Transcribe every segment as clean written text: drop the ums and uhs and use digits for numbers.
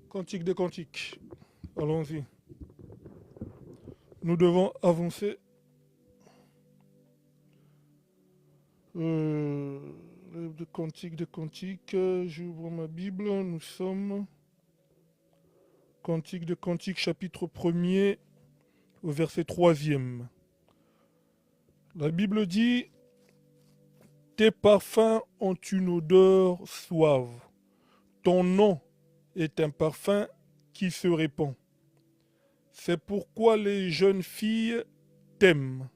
Cantique des cantiques. Allons-y. Nous devons avancer. Euh, Livre de cantiques. J'ouvre ma Bible. Nous sommes. Cantique de cantiques, chapitre 1er, au verset 3e. La Bible dit: tes parfums ont une odeur suave. Ton nom est un parfum qui se répand. C'est pourquoi les jeunes filles t'aiment.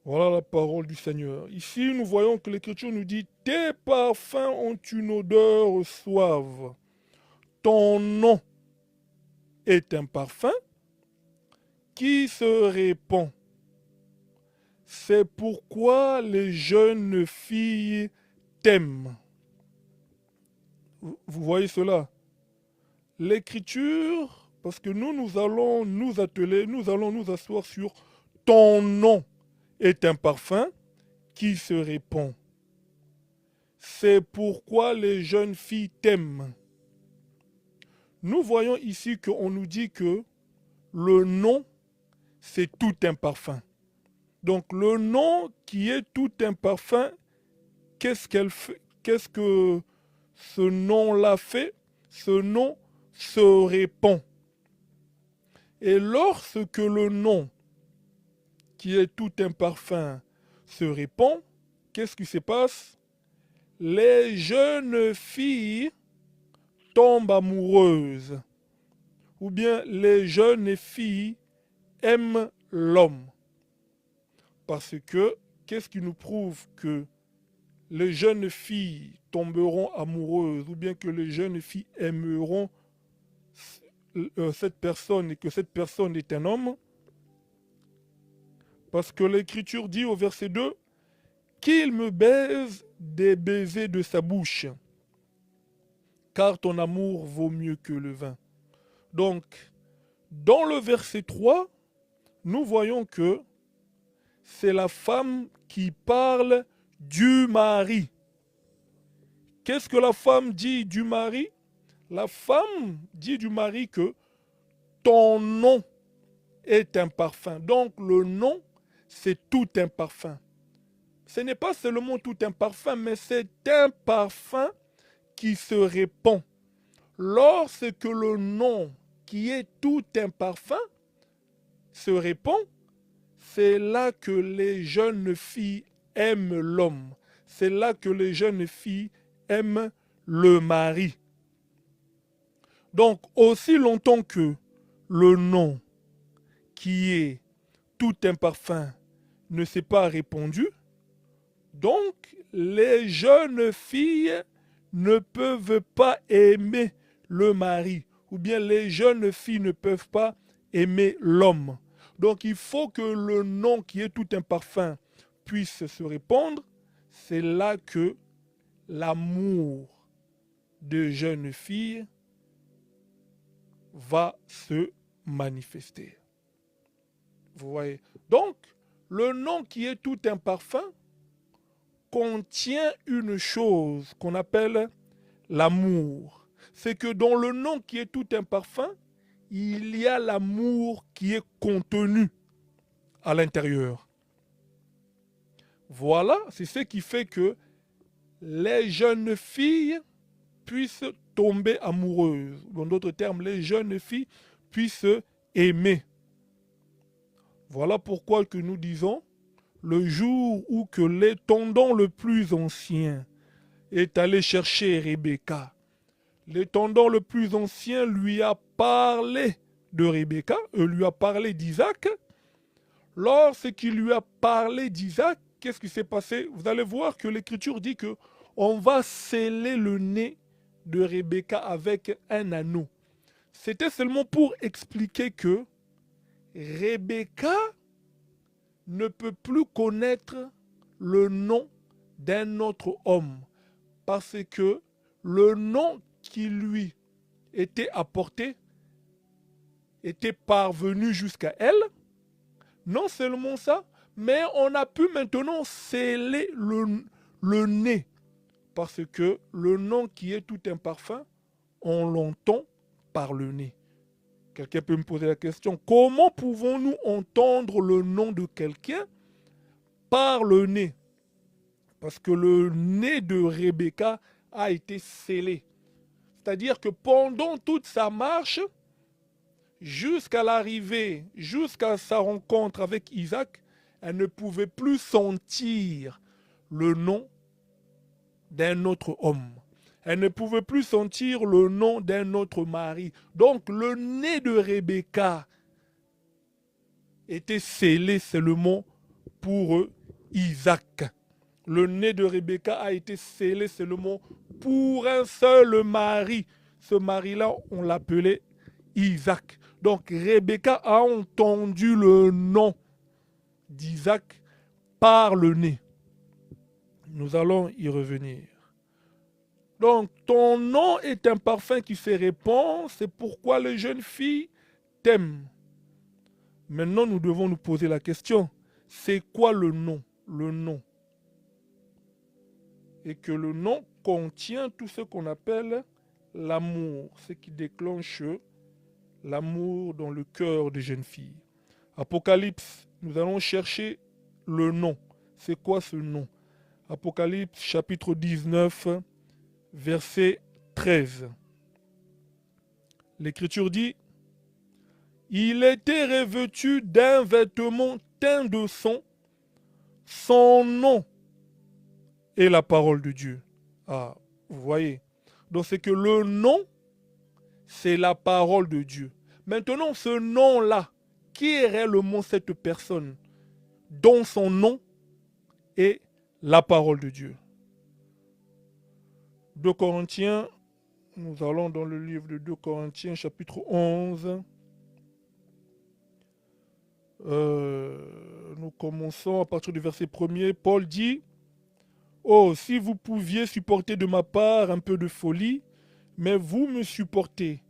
Voilà la parole du Seigneur. Ici, nous voyons que l'Écriture nous dit: tes parfums ont une odeur suave. Ton nom est un parfum qui se répand. C'est pourquoi les jeunes filles t'aiment. Vous voyez cela? L'Écriture, parce que nous allons nous atteler, nous allons nous asseoir sur ton nom est un parfum qui se répand. C'est pourquoi les jeunes filles t'aiment. Nous voyons ici qu'on nous dit que le nom, c'est tout un parfum. Donc le nom qui est tout un parfum, qu'est-ce que ce nom-là fait? Ce nom se répand. Et lorsque le nom qui est tout un parfum se répand, qu'est-ce qui se passe? Les jeunes filles tombent amoureuses. Ou bien les jeunes filles aiment l'homme. Parce que, qu'est-ce qui nous prouve que les jeunes filles tomberont amoureuses ou bien que les jeunes filles aimeront cette personne et que cette personne est un homme? Parce que l'Écriture dit au verset 2 qu'il me baise des baisers de sa bouche, car ton amour vaut mieux que le vin. Donc, dans le verset 3, nous voyons que c'est la femme qui parle du mari. Qu'est-ce que la femme dit du mari? La femme dit du mari que ton nom est un parfum. Donc le nom, c'est tout un parfum. Ce n'est pas seulement tout un parfum, mais c'est un parfum qui se répand. Lorsque le nom, qui est tout un parfum, se répand, c'est là que les jeunes filles aiment l'homme. C'est là que les jeunes filles aiment le mari. Donc, aussi longtemps que le nom, qui est tout un parfum, ne s'est pas répandu, donc les jeunes filles ne peuvent pas aimer le mari, ou bien les jeunes filles ne peuvent pas aimer l'homme. Donc il faut que le nom qui est tout un parfum puisse se répandre. C'est là que l'amour de jeunes filles va se manifester. Vous voyez? Donc, le nom qui est tout un parfum contient une chose qu'on appelle l'amour. C'est que dans le nom qui est tout un parfum, il y a l'amour qui est contenu à l'intérieur. Voilà, c'est ce qui fait que les jeunes filles puissent tomber amoureuses. En d'autres termes, les jeunes filles puissent aimer. Voilà pourquoi que nous disons, le jour où que l'étendant le plus ancien est allé chercher Rebecca, l'étendant le plus ancien lui a parlé de Rebecca, lui a parlé d'Isaac. Lorsqu'il lui a parlé d'Isaac, qu'est-ce qui s'est passé? Vous allez voir que l'Écriture dit que on va sceller le nez de Rebecca avec un anneau. C'était seulement pour expliquer que Rebecca ne peut plus connaître le nom d'un autre homme parce que le nom qui lui était apporté était parvenu jusqu'à elle. Non seulement ça, mais on a pu maintenant sceller le nez parce que le nom qui est tout un parfum, on l'entend par le nez. Quelqu'un peut me poser la question, comment pouvons-nous entendre le nom de quelqu'un par le nez? Parce que le nez de Rebecca a été scellé. C'est-à-dire que pendant toute sa marche, jusqu'à l'arrivée, jusqu'à sa rencontre avec Isaac, elle ne pouvait plus sentir le nom d'un autre homme. Elle ne pouvait plus sentir le nom d'un autre mari. Donc le nez de Rebecca était scellé seulement pour Isaac. Le nez de Rebecca a été scellé seulement pour un seul mari. Ce mari-là, on l'appelait Isaac. Donc Rebecca a entendu le nom d'Isaac par le nez. Nous allons y revenir. Donc ton nom est un parfum qui se répand, c'est pourquoi les jeunes filles t'aiment. Maintenant, nous devons nous poser la question, c'est quoi le nom? Le nom. Et que le nom contient tout ce qu'on appelle l'amour, ce qui déclenche l'amour dans le cœur des jeunes filles. Apocalypse, nous allons chercher le nom. C'est quoi ce nom? Apocalypse chapitre 19, verset 13. L'Écriture dit, « Il était revêtu d'un vêtement teint de sang, son nom est la parole de Dieu. » Ah, vous voyez. Donc c'est que le nom, c'est la parole de Dieu. Maintenant, ce nom-là, qui est réellement cette personne dont son nom est la parole de Dieu? 2 Corinthiens, nous allons dans le livre de 2 Corinthiens, chapitre 11. Nous commençons à partir du verset 1er. Paul dit, « Oh, si vous pouviez supporter de ma part un peu de folie, mais vous me supportez. »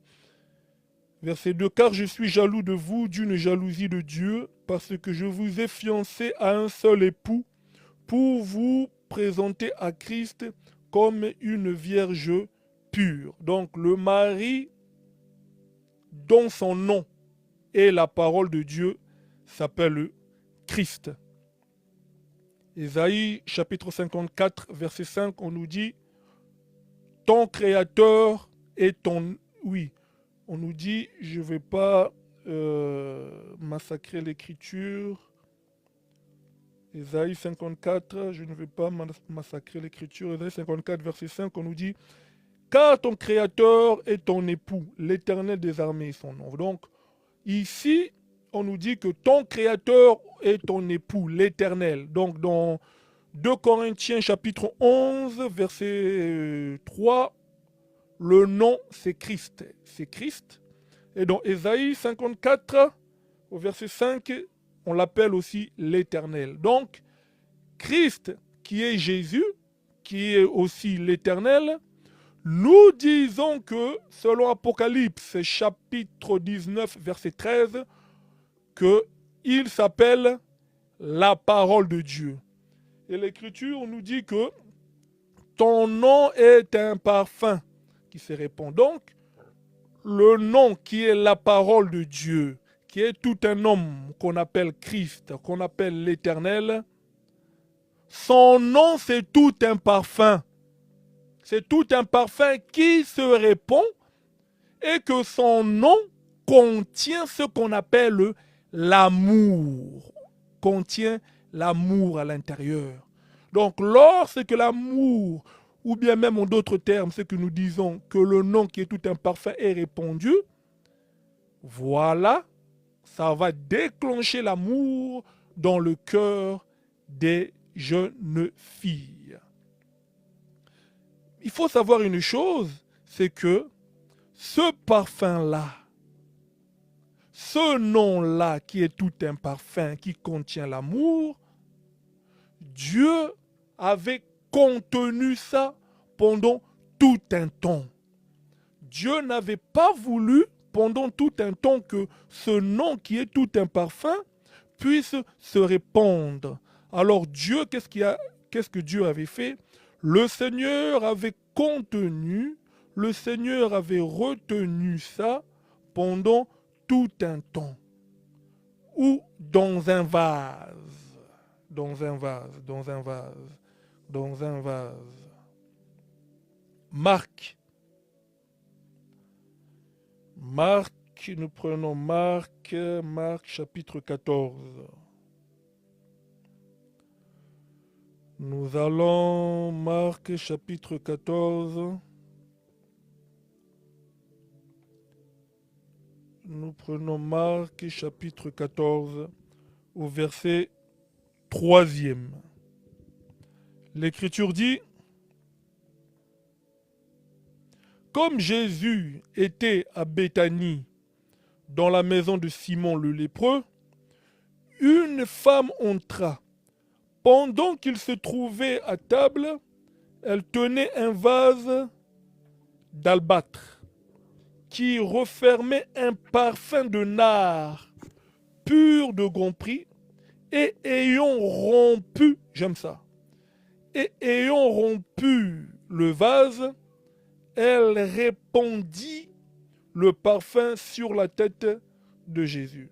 Verset 2, « Car je suis jaloux de vous d'une jalousie de Dieu, parce que je vous ai fiancé à un seul époux, pour vous présenter à Christ comme une vierge pure. » Donc le mari dont son nom est la parole de Dieu s'appelle Christ. Ésaïe chapitre 54 verset 5, on nous dit, ton créateur est ton... Oui, on nous dit, je ne vais pas massacrer l'écriture. Ésaïe 54, je ne vais pas massacrer l'écriture. Ésaïe 54 verset 5, on nous dit, car ton créateur est ton époux, l'Éternel des armées est son nom. Donc ici, on nous dit que ton créateur est ton époux, l'Éternel. Donc dans 2 Corinthiens chapitre 11, verset 3, le nom c'est Christ. C'est Christ. Et dans Ésaïe 54, au verset 5, on l'appelle aussi l'Éternel. Donc Christ, qui est Jésus, qui est aussi l'Éternel, nous disons que, selon Apocalypse chapitre 19, verset 13, qu'il s'appelle la parole de Dieu. Et l'Écriture nous dit que ton nom est un parfum qui se répand. Donc, le nom qui est la parole de Dieu, qui est tout un homme qu'on appelle Christ, qu'on appelle l'Éternel, son nom c'est tout un parfum. C'est tout un parfum qui se répand et que son nom contient ce qu'on appelle l'amour. Contient l'amour à l'intérieur. Donc lorsque l'amour, ou bien même en d'autres termes, ce que nous disons que le nom qui est tout un parfum est répandu, voilà, ça va déclencher l'amour dans le cœur des jeunes filles. Il faut savoir une chose, c'est que ce parfum-là, ce nom-là qui est tout un parfum qui contient l'amour, Dieu avait contenu ça pendant tout un temps. Dieu n'avait pas voulu pendant tout un temps que ce nom qui est tout un parfum puisse se répandre. Alors Dieu, qu'est-ce que Dieu avait fait? Le Seigneur avait contenu le Seigneur avait retenu ça pendant tout un temps. Ou dans un vase. Dans un vase, dans un vase, dans un vase. Marc. Nous prenons Marc chapitre 14. Nous allons, Marc chapitre 14. Nous prenons Marc chapitre 14 au verset 3e. L'Écriture dit: comme Jésus était à Béthanie, dans la maison de Simon le lépreux, une femme entra. Pendant qu'il se trouvait à table, elle tenait un vase d'albâtre qui renfermait un parfum de nard pur de grand prix, et ayant rompu, j'aime ça, et ayant rompu le vase, elle répandit le parfum sur la tête de Jésus.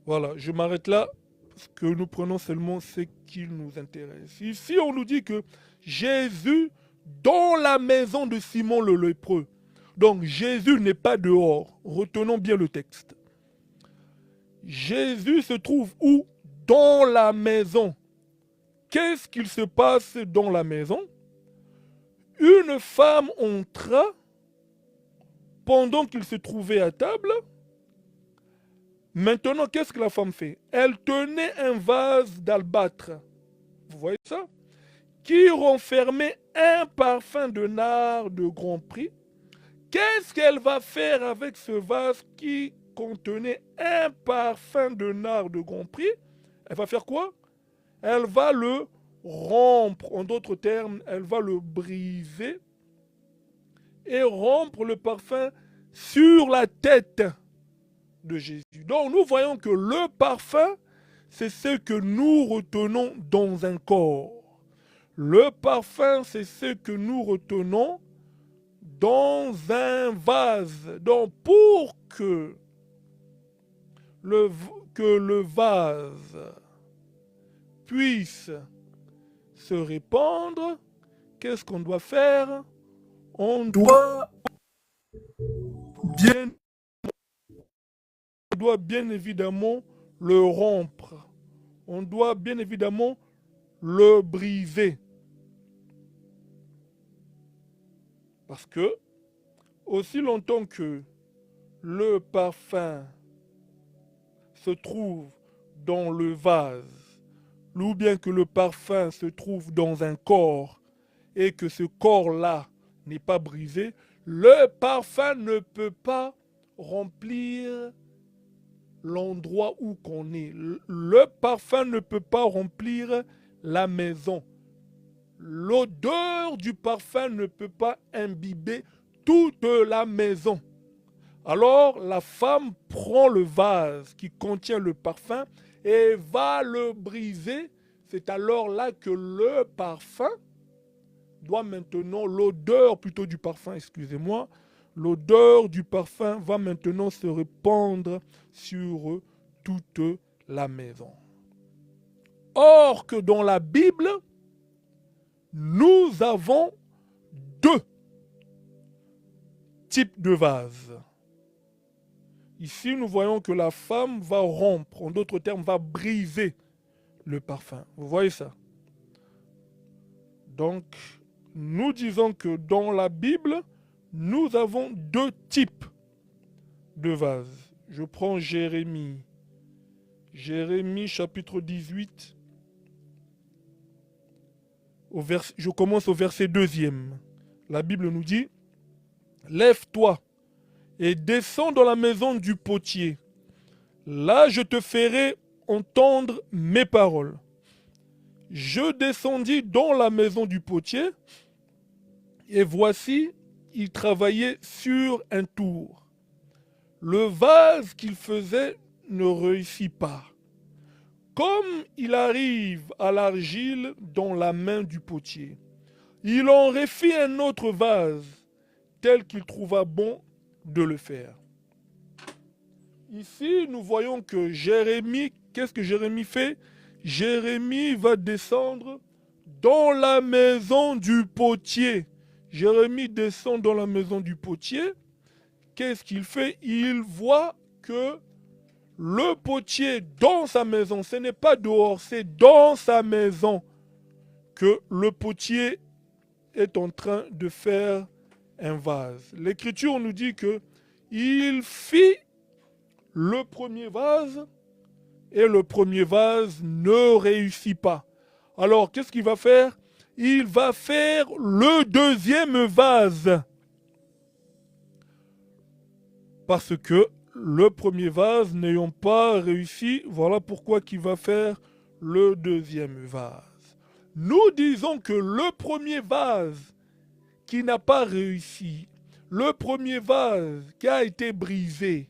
Voilà, je m'arrête là, parce que nous prenons seulement ce qui nous intéresse. Ici, on nous dit que Jésus, dans la maison de Simon le lépreux. Donc, Jésus n'est pas dehors. Retenons bien le texte. Jésus se trouve où? Dans la maison. Qu'est-ce qu'il se passe dans la maison? Une femme entra pendant qu'il se trouvait à table. Maintenant, qu'est-ce que la femme fait? Elle tenait un vase d'albâtre. Vous voyez ça? Qui renfermait un parfum de nard de grand prix. Qu'est-ce qu'elle va faire avec ce vase qui contenait un parfum de nard de grand prix? Elle va faire quoi? Elle va le rompre. En d'autres termes, elle va le briser et rompre le parfum sur la tête de Jésus. Donc nous voyons que le parfum, c'est ce que nous retenons dans un corps. Le parfum, c'est ce que nous retenons dans un vase. Donc pour que le vase puisse se répandre, qu'est-ce qu'on doit faire? On doit bien évidemment le rompre. On doit bien évidemment le briser. Parce que, aussi longtemps que le parfum se trouve dans le vase, ou bien que le parfum se trouve dans un corps, et que ce corps-là n'est pas brisé, le parfum ne peut pas remplir l'endroit où qu'on est. Le parfum ne peut pas remplir la maison. L'odeur du parfum ne peut pas imbiber toute la maison. Alors la femme prend le vase qui contient le parfum et va le briser. C'est alors là que le parfum doit maintenant, l'odeur plutôt du parfum, excusez-moi, l'odeur du parfum va maintenant se répandre sur toute la maison. Or que dans la Bible, nous avons deux types de vases. Ici, nous voyons que la femme va rompre, en d'autres termes, va briser le parfum. Vous voyez ça? Donc, nous disons que dans la Bible, nous avons deux types de vases. Je prends Jérémie. Jérémie chapitre 18. Je commence au verset 2e. La Bible nous dit: lève-toi et descends dans la maison du potier. Là, je te ferai entendre mes paroles. Je descendis dans la maison du potier, et voici, il travaillait sur un tour. Le vase qu'il faisait ne réussit pas. Comme il arrive à l'argile dans la main du potier. il en refit un autre vase, tel qu'il trouva bon de le faire. Ici, nous voyons que Jérémie, qu'est-ce que Jérémie fait? Jérémie va descendre dans la maison du potier. Jérémie descend dans la maison du potier. Qu'est-ce qu'il fait? Il voit que le potier dans sa maison, ce n'est pas dehors, c'est dans sa maison que le potier est en train de faire un vase. L'Écriture nous dit que il fit le premier vase et le premier vase ne réussit pas. Alors, qu'est-ce qu'il va faire? Il va faire le deuxième vase. Parce que le premier vase n'ayant pas réussi, voilà pourquoi il va faire le deuxième vase. Nous disons que le premier vase qui n'a pas réussi, le premier vase qui a été brisé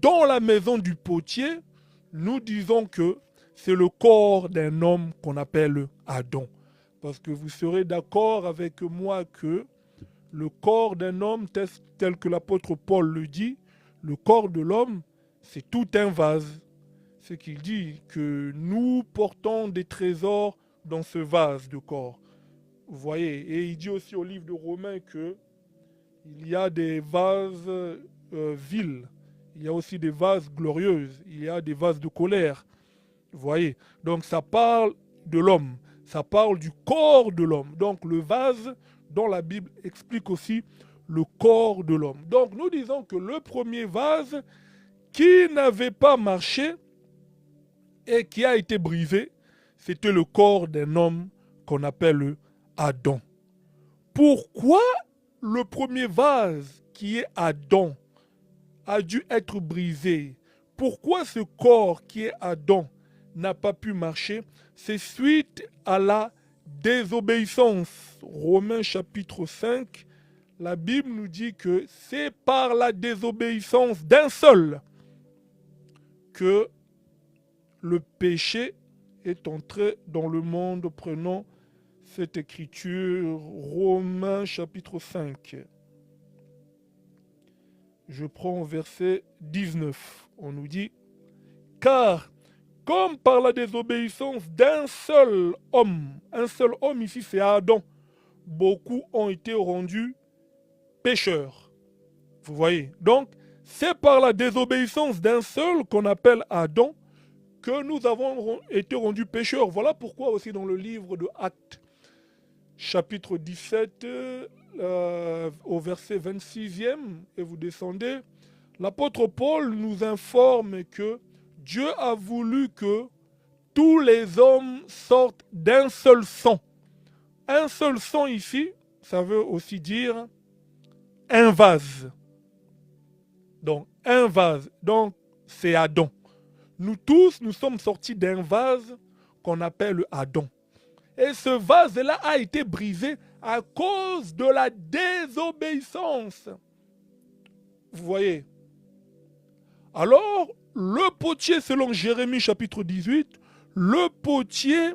dans la maison du potier, nous disons que c'est le corps d'un homme qu'on appelle Adam. Parce que vous serez d'accord avec moi que le corps d'un homme, tel que l'apôtre Paul le dit, le corps de l'homme, c'est tout un vase. C'est qu'il dit que nous portons des trésors dans ce vase de corps. Vous voyez, et il dit aussi au livre de Romains que il y a des vases vils, il y a aussi des vases glorieuses, il y a des vases de colère. Vous voyez, donc ça parle de l'homme, ça parle du corps de l'homme. Donc le vase dans la Bible explique aussi le corps de l'homme. Donc nous disons que le premier vase qui n'avait pas marché et qui a été brisé, c'était le corps d'un homme qu'on appelle Adam. Pourquoi le premier vase qui est Adam a dû être brisé? Pourquoi ce corps qui est Adam n'a pas pu marcher? C'est suite à la désobéissance. Romains chapitre 5, la Bible nous dit que c'est par la désobéissance d'un seul que le péché est entré dans le monde. Prenons cette écriture, Romains chapitre 5. Je prends verset 19. On nous dit, car comme par la désobéissance d'un seul homme ici c'est Adam, beaucoup ont été rendus pécheurs. Vous voyez? Donc, c'est par la désobéissance d'un seul qu'on appelle Adam que nous avons été rendus pécheurs. Voilà pourquoi aussi dans le livre de Actes, chapitre 17, au verset 26e, et vous descendez, l'apôtre Paul nous informe que Dieu a voulu que tous les hommes sortent d'un seul sang. Un seul sang ici, ça veut aussi dire un vase. Donc, un vase. Donc, c'est Adam. Nous tous, nous sommes sortis d'un vase qu'on appelle Adam. Et ce vase-là a été brisé à cause de la désobéissance. Vous voyez? Alors, le potier, selon Jérémie chapitre 18, le potier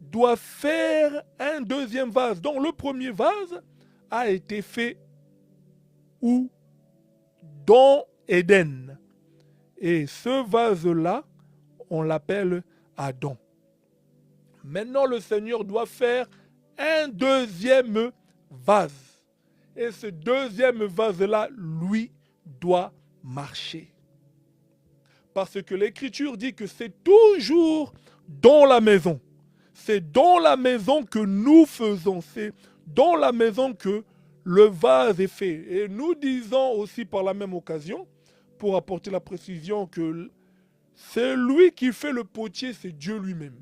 doit faire un deuxième vase. Donc, le premier vase a été fait où? Dans Éden. Et ce vase-là, on l'appelle Adam. Maintenant, le Seigneur doit faire un deuxième vase. Et ce deuxième vase-là, lui, doit marcher. Parce que l'Écriture dit que c'est toujours dans la maison. C'est dans la maison que nous faisons. C'est dans la maison que le vase est fait. Et nous disons aussi par la même occasion, pour apporter la précision, que c'est lui qui fait le potier, c'est Dieu lui-même.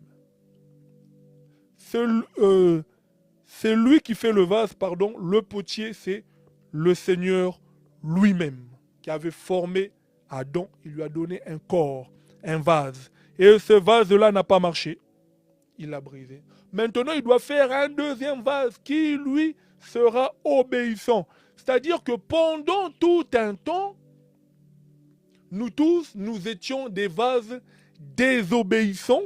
C'est lui qui fait le vase, pardon, le potier, c'est le Seigneur lui-même, qui avait formé Adam, il lui a donné un corps, un vase. Et ce vase-là n'a pas marché, il l'a brisé. Maintenant, il doit faire un deuxième vase qui, lui, sera obéissant. C'est-à-dire que pendant tout un temps, nous tous, nous étions des vases désobéissants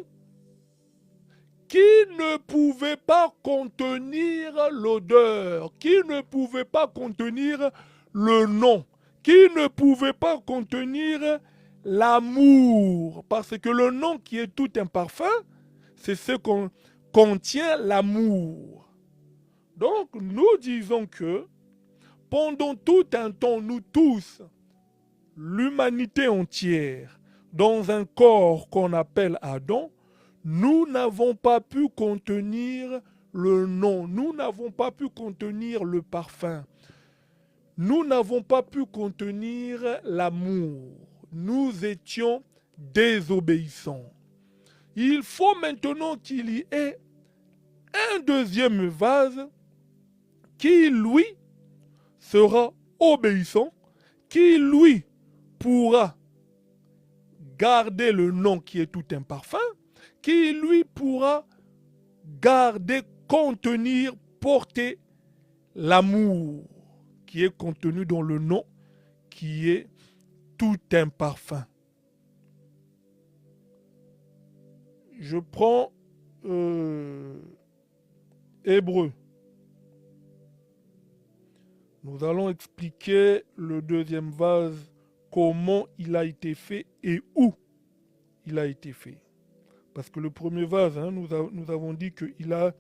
qui ne pouvait pas contenir l'odeur, qui ne pouvait pas contenir le nom, qui ne pouvait pas contenir l'amour. Parce que le nom qui est tout un parfum, c'est ce qu'on contient l'amour. Donc nous disons que pendant tout un temps, nous tous, l'humanité entière, dans un corps qu'on appelle Adam, nous n'avons pas pu contenir le nom, nous n'avons pas pu contenir le parfum, nous n'avons pas pu contenir l'amour. Nous étions désobéissants. Il faut maintenant qu'il y ait un deuxième vase qui, lui, sera obéissant, qui, lui, pourra garder le nom qui est tout un parfum, qui, lui, pourra garder, contenir, porter l'amour qui est contenu dans le nom qui est tout un parfum. Je prends Hébreu. Nous allons expliquer le deuxième vase, comment il a été fait et où il a été fait. Parce que le premier vase, nous avons dit qu'il a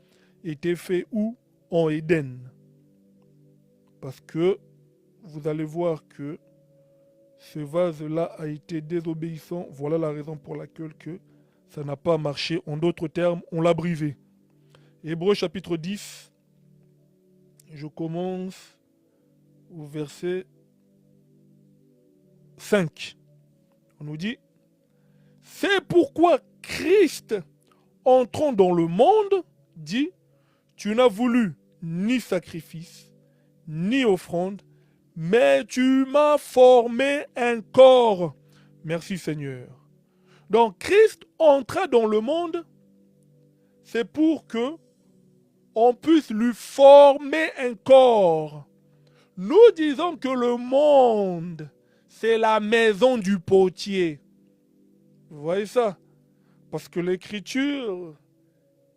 été fait où? En Éden. Parce que vous allez voir que ce vase-là a été désobéissant. Voilà la raison pour laquelle ça n'a pas marché. En d'autres termes, on l'a brisé. Hébreux chapitre 10, je commence au verset 5. On nous dit, c'est pourquoi Christ, entrant dans le monde, dit, tu n'as voulu ni sacrifice, ni offrande, mais tu m'as formé un corps. Merci Seigneur. Donc Christ entra dans le monde, c'est pour que on puisse lui former un corps. Nous disons que le monde, c'est la maison du potier. Vous voyez ça? Parce que l'écriture,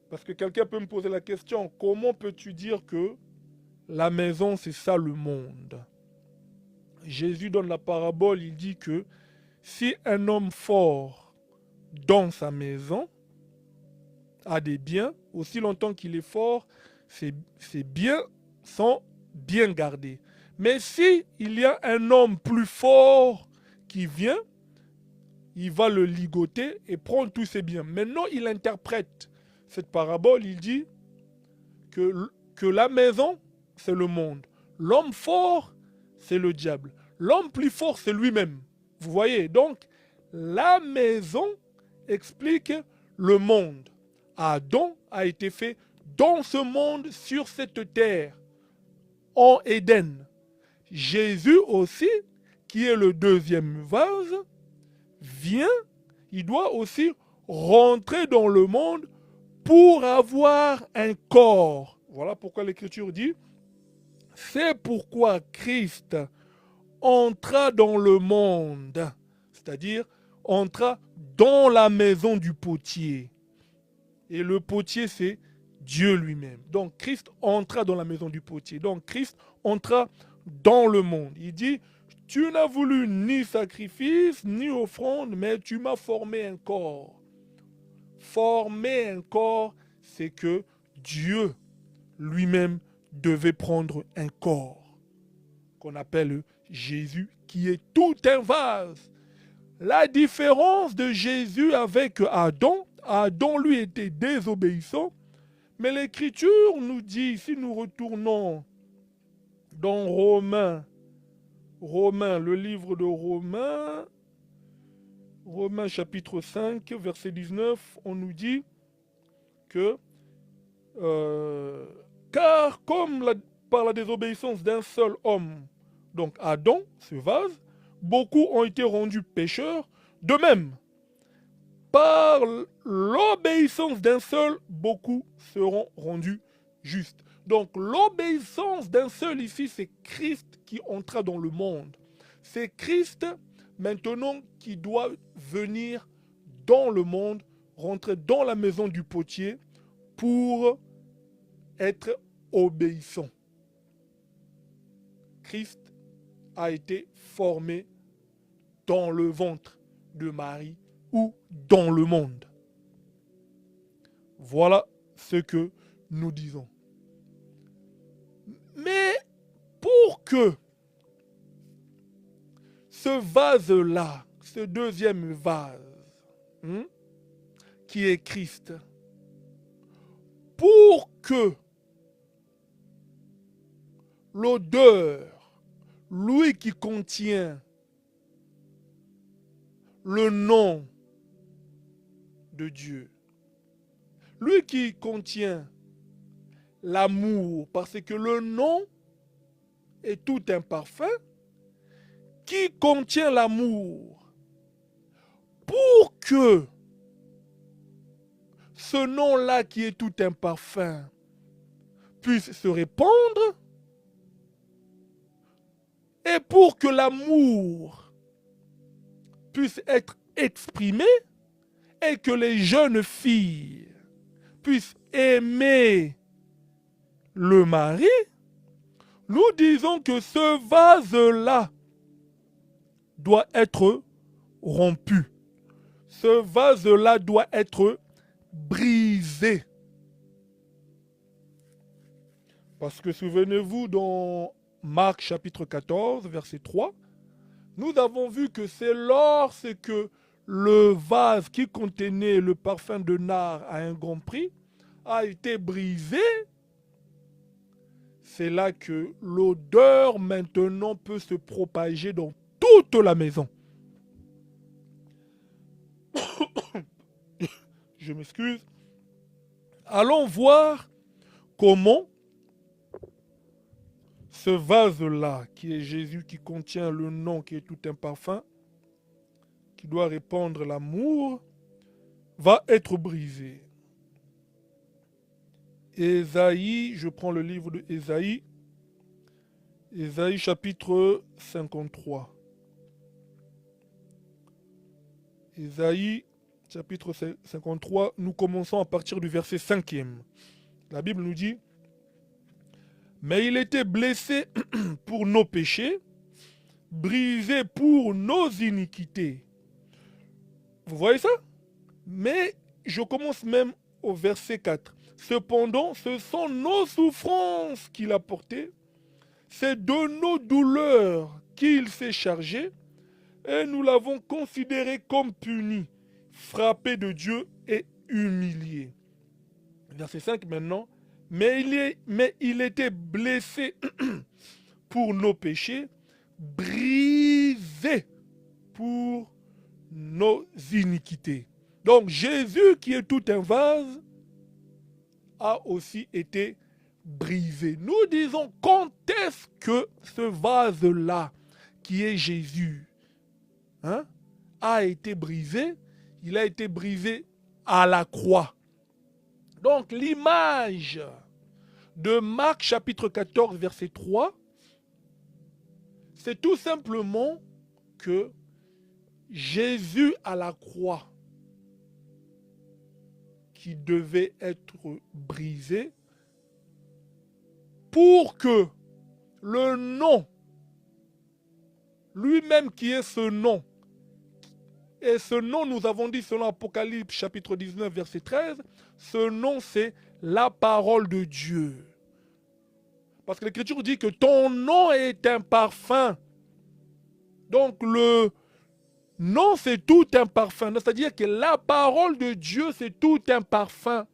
parce que quelqu'un peut me poser la question, comment peux-tu dire que la maison, c'est ça le monde? Jésus donne la parabole, il dit que si un homme fort dans sa maison a des biens, aussi longtemps qu'il est fort, ses biens sont bien gardés. Mais si il y a un homme plus fort qui vient, il va le ligoter et prendre tous ses biens. Maintenant, il interprète cette parabole, il dit que la maison, c'est le monde. L'homme fort, c'est le diable. L'homme plus fort, c'est lui-même. Vous voyez, donc, la maison explique le monde. Adam a été fait dans ce monde, sur cette terre, en Éden. Jésus aussi, qui est le deuxième vase, vient, il doit aussi rentrer dans le monde pour avoir un corps. Voilà pourquoi l'Écriture dit, c'est pourquoi Christ entra dans le monde, c'est-à-dire entra dans la maison du potier. Et le potier, c'est Dieu lui-même. Donc Christ entra dans la maison du potier. Donc Christ entra dans le monde. Il dit, tu n'as voulu ni sacrifice, ni offrande, mais tu m'as formé un corps. Former un corps, c'est que Dieu lui-même devait prendre un corps, qu'on appelle Jésus, qui est tout un vase. La différence de Jésus avec Adam, Adam lui était désobéissant, mais l'Écriture nous dit, si nous retournons dans Romains, le livre de Romains chapitre 5, verset 19, on nous dit que car comme par la désobéissance d'un seul homme, donc Adam, ce vase, beaucoup ont été rendus pécheurs, de même, par l'obéissance d'un seul, beaucoup seront rendus justes. Donc l'obéissance d'un seul ici, c'est Christ qui entra dans le monde. C'est Christ maintenant qui doit venir dans le monde, rentrer dans la maison du potier pour être obéissant. Christ a été formé dans le ventre de Marie ou dans le monde. Voilà ce que nous disons. Mais pour que ce vase-là, ce deuxième vase, qui est Christ, pour que l'odeur, lui qui contient le nom de Dieu, lui qui contient l'amour, parce que le nom est tout un parfum, qui contient l'amour, pour que ce nom-là qui est tout un parfum puisse se répandre, et pour que l'amour puisse être exprimé, et que les jeunes filles puissent aimer le mari, nous disons que ce vase-là doit être rompu. Ce vase-là doit être brisé. Parce que souvenez-vous, dans Marc chapitre 14, verset 3, nous avons vu que c'est lorsque le vase qui contenait le parfum de nard à un grand prix a été brisé, c'est là que l'odeur maintenant peut se propager dans toute la maison. Je m'excuse. Allons voir comment ce vase-là, qui est Jésus, qui contient le nom, qui est tout un parfum, qui doit répandre l'amour, va être brisé. Ésaïe, je prends le livre de Ésaïe, Ésaïe chapitre 53. Ésaïe chapitre 53, nous commençons à partir du verset 5e. La Bible nous dit: mais il était blessé pour nos péchés, brisé pour nos iniquités. Vous voyez ça? Mais je commence même au verset 4. Cependant, ce sont nos souffrances qu'il a portées, c'est de nos douleurs qu'il s'est chargé, et nous l'avons considéré comme puni, frappé de Dieu et humilié. Verset 5 maintenant. Mais il était blessé pour nos péchés, brisé pour nos iniquités. Donc Jésus, qui est tout un vase, a aussi été brisé. Nous disons, quand est-ce que ce vase-là, qui est Jésus, a été brisé? Il a été brisé à la croix. Donc l'image de Marc chapitre 14 verset 3, c'est tout simplement que Jésus à la croix, qui devait être brisé pour que le nom, lui-même qui est ce nom, et ce nom, nous avons dit selon Apocalypse chapitre 19 verset 13, ce nom c'est la parole de Dieu. Parce que l'Écriture dit que ton nom est un parfum. Donc le nom c'est tout un parfum. C'est-à-dire que la parole de Dieu c'est tout un parfum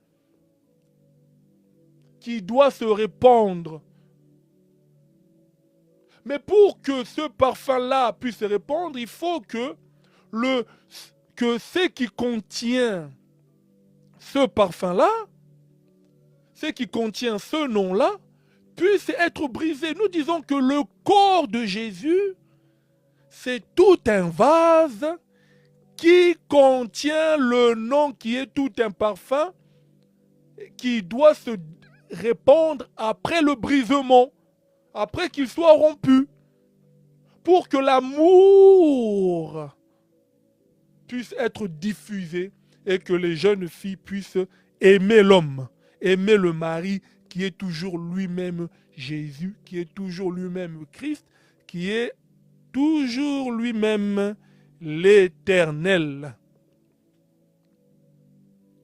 qui doit se répandre. Mais pour que ce parfum-là puisse se répandre, il faut que ce qui contient ce parfum-là, ce qui contient ce nom-là, puisse être brisé. Nous disons que le corps de Jésus, c'est tout un vase qui contient le nom qui est tout un parfum qui doit se répandre après le brisement, après qu'il soit rompu, pour que l'amour puisse être diffusé et que les jeunes filles puissent aimer l'homme aimer le mari qui est toujours lui-même Jésus, qui est toujours lui-même Christ, qui est toujours lui-même l'Éternel.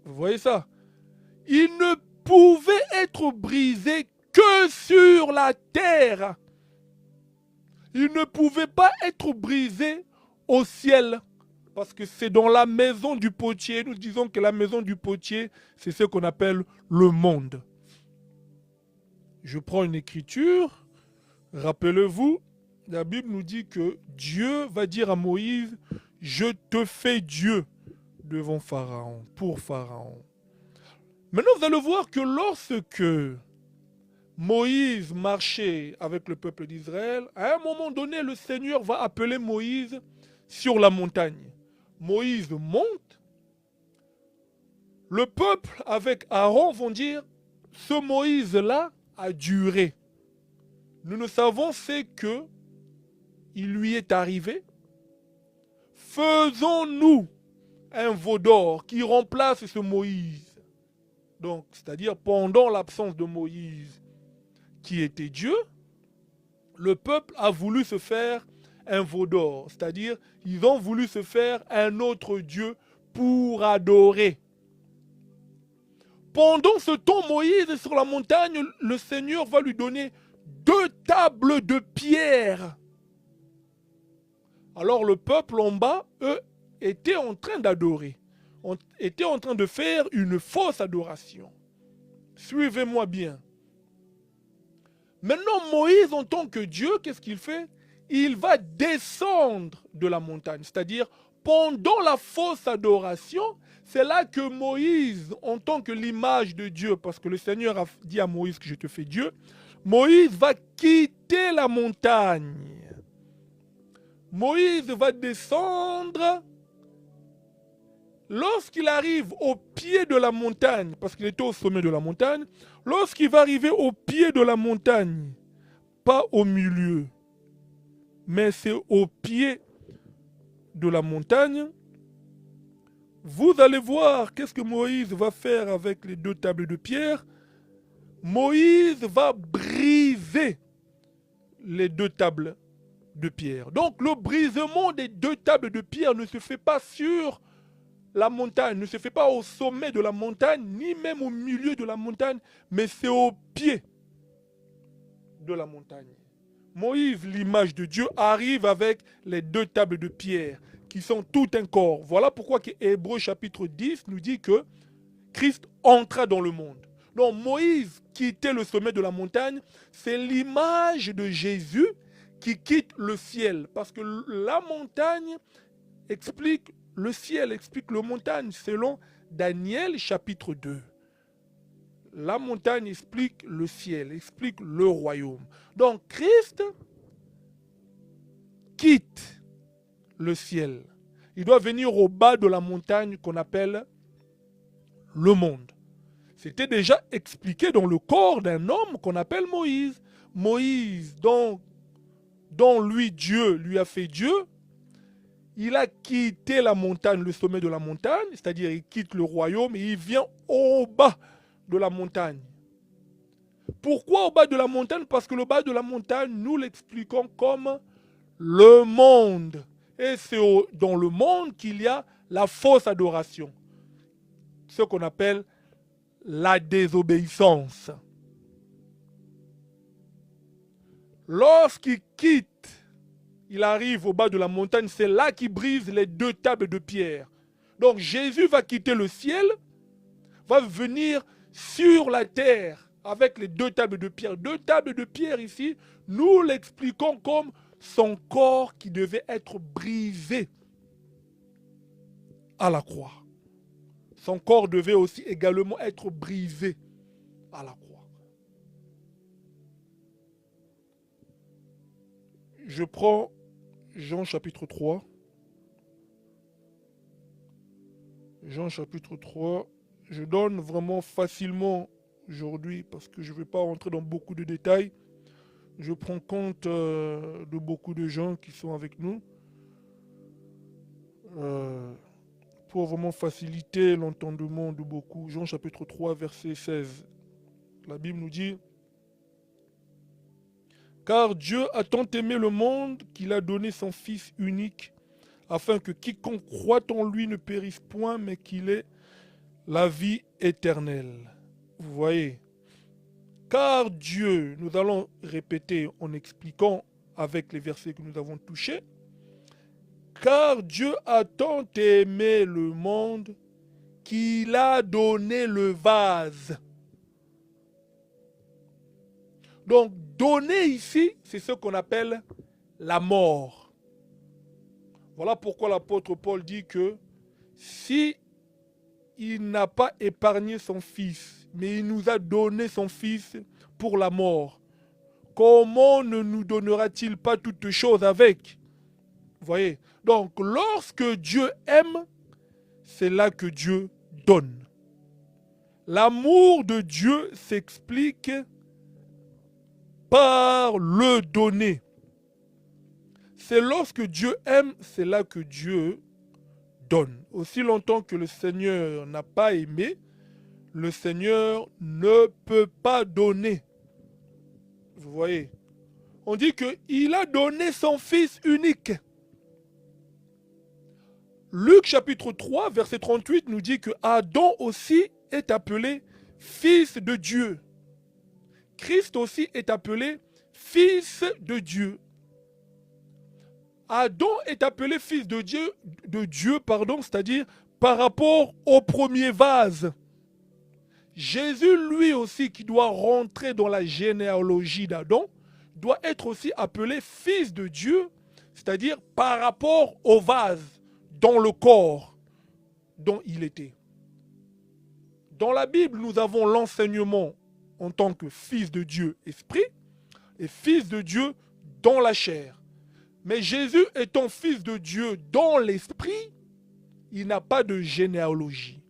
Vous voyez ça? Il ne pouvait être brisé que sur la terre. Il ne pouvait pas être brisé au ciel. Parce que c'est dans la maison du potier. Nous disons que la maison du potier, c'est ce qu'on appelle le monde. Je prends une écriture. Rappelez-vous, la Bible nous dit que Dieu va dire à Moïse, « Je te fais Dieu devant Pharaon, pour Pharaon. » Maintenant, vous allez voir que lorsque Moïse marchait avec le peuple d'Israël, à un moment donné, le Seigneur va appeler Moïse sur la montagne. Moïse monte. Le peuple avec Aaron vont dire, ce Moïse-là a duré. Nous ne savons ce que il lui est arrivé. Faisons-nous un veau d'or qui remplace ce Moïse. Donc, c'est-à-dire pendant l'absence de Moïse, qui était Dieu, le peuple a voulu se faire un veau d'or. C'est-à-dire, ils ont voulu se faire un autre Dieu pour adorer. Pendant ce temps, Moïse est sur la montagne, le Seigneur va lui donner 2 tables de pierre. Alors le peuple en bas, eux, était en train d'adorer. Était en train de faire une fausse adoration. Suivez-moi bien. Maintenant, Moïse, en tant que Dieu, qu'est-ce qu'il fait? Il va descendre de la montagne. C'est-à-dire, pendant la fausse adoration, c'est là que Moïse, en tant que l'image de Dieu, parce que le Seigneur a dit à Moïse que je te fais Dieu, Moïse va quitter la montagne. Moïse va descendre. Lorsqu'il arrive au pied de la montagne, parce qu'il était au sommet de la montagne, lorsqu'il va arriver au pied de la montagne, pas au milieu, mais c'est au pied de la montagne, vous allez voir qu'est-ce que Moïse va faire avec les 2 tables de pierre. Moïse va briser les 2 tables de pierre. Donc le brisement des 2 tables de pierre ne se fait pas sur la montagne, ne se fait pas au sommet de la montagne, ni même au milieu de la montagne, mais c'est au pied de la montagne. Moïse, l'image de Dieu, arrive avec les 2 tables de pierre qui sont tout un corps. Voilà pourquoi Hébreux chapitre 10 nous dit que Christ entra dans le monde. Donc Moïse quittait le sommet de la montagne, c'est l'image de Jésus qui quitte le ciel. Parce que la montagne explique le ciel, explique le montagne, selon Daniel chapitre 2. La montagne explique le ciel, explique le royaume. Donc Christ quitte le ciel. Il doit venir au bas de la montagne qu'on appelle le monde. C'était déjà expliqué dans le corps d'un homme qu'on appelle Moïse. Moïse, dont lui Dieu lui a fait Dieu, il a quitté la montagne, le sommet de la montagne, c'est-à-dire il quitte le royaume et il vient au bas de la montagne. Pourquoi au bas de la montagne? Parce que le bas de la montagne, nous l'expliquons comme le monde. Et c'est dans le monde qu'il y a la fausse adoration. Ce qu'on appelle la désobéissance. Lorsqu'il quitte, il arrive au bas de la montagne, c'est là qu'il brise les 2 tables de pierre. Donc Jésus va quitter le ciel, va venir sur la terre avec les 2 tables de pierre. 2 tables de pierre ici, nous l'expliquons comme son corps qui devait être brisé à la croix. Son corps devait aussi également être brisé à la croix. Je prends Jean chapitre 3. Jean chapitre 3. Je donne vraiment facilement aujourd'hui parce que je ne vais pas rentrer dans beaucoup de détails. Je prends compte de beaucoup de gens qui sont avec nous pour vraiment faciliter l'entendement de beaucoup. Jean chapitre 3, verset 16. La Bible nous dit, car Dieu a tant aimé le monde qu'il a donné son Fils unique, afin que quiconque croit en lui ne périsse point, mais qu'il ait la vie éternelle. Vous voyez, car Dieu, nous allons répéter en expliquant avec les versets que nous avons touchés, car Dieu a tant aimé le monde qu'il a donné le vase. Donc, donner ici, c'est ce qu'on appelle la mort. Voilà pourquoi l'apôtre Paul dit que si il n'a pas épargné son fils, mais il nous a donné son fils pour la mort, comment ne nous donnera-t-il pas toutes choses avec? Vous voyez? Donc, lorsque Dieu aime, c'est là que Dieu donne. L'amour de Dieu s'explique par le donner. C'est lorsque Dieu aime, c'est là que Dieu donne. Aussi longtemps que le Seigneur n'a pas aimé, le Seigneur ne peut pas donner. Vous voyez? On dit qu'il a donné son Fils unique. Luc chapitre 3, verset 38 nous dit que Adam aussi est appelé Fils de Dieu. Christ aussi est appelé Fils de Dieu. Adam est appelé Fils de Dieu, c'est-à-dire par rapport au premier vase. Jésus, lui aussi, qui doit rentrer dans la généalogie d'Adam, doit être aussi appelé Fils de Dieu, c'est-à-dire par rapport au vase, dans le corps dont il était. Dans la Bible, nous avons l'enseignement en tant que Fils de Dieu, esprit, et Fils de Dieu dans la chair. Mais Jésus étant Fils de Dieu dans l'esprit, il n'a pas de généalogie.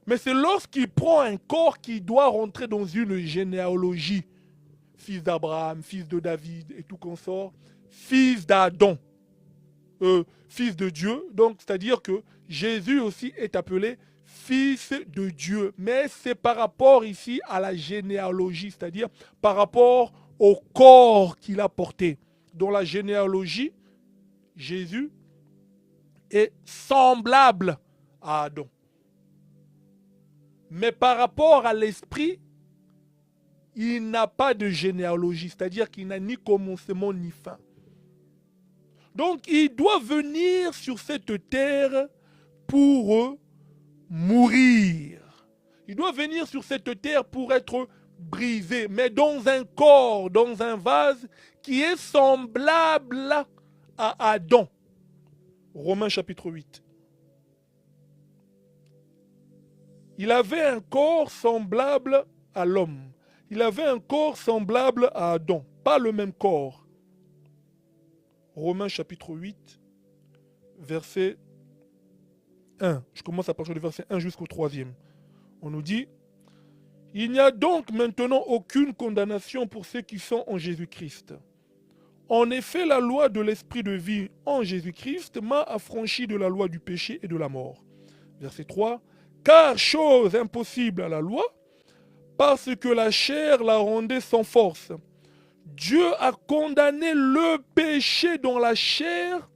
Mais c'est lorsqu'il prend un corps qui doit rentrer dans une généalogie. Fils d'Abraham, fils de David et tout consort, fils d'Adam, fils de Dieu. Donc, c'est-à-dire que Jésus aussi est appelé Fils de Dieu. Mais c'est par rapport ici à la généalogie, c'est-à-dire par rapport au corps qu'il a porté. Dans la généalogie, Jésus est semblable à Adam. Mais par rapport à l'esprit, il n'a pas de généalogie, c'est-à-dire qu'il n'a ni commencement ni fin. Donc il doit venir sur cette terre pour mourir. Il doit venir sur cette terre pour être brisé, mais dans un corps, dans un vase qui est semblable à Adam. Romains chapitre 8. Il avait un corps semblable à l'homme. Il avait un corps semblable à Adam, pas le même corps. Romains chapitre 8, verset 1. Je commence à partir du verset 1 jusqu'au 3e. On nous dit, il n'y a donc maintenant aucune condamnation pour ceux qui sont en Jésus-Christ. En effet, la loi de l'esprit de vie en Jésus-Christ m'a affranchi de la loi du péché et de la mort. Verset 3. Car chose impossible à la loi, parce que la chair la rendait sans force. Dieu a condamné le péché dans la chair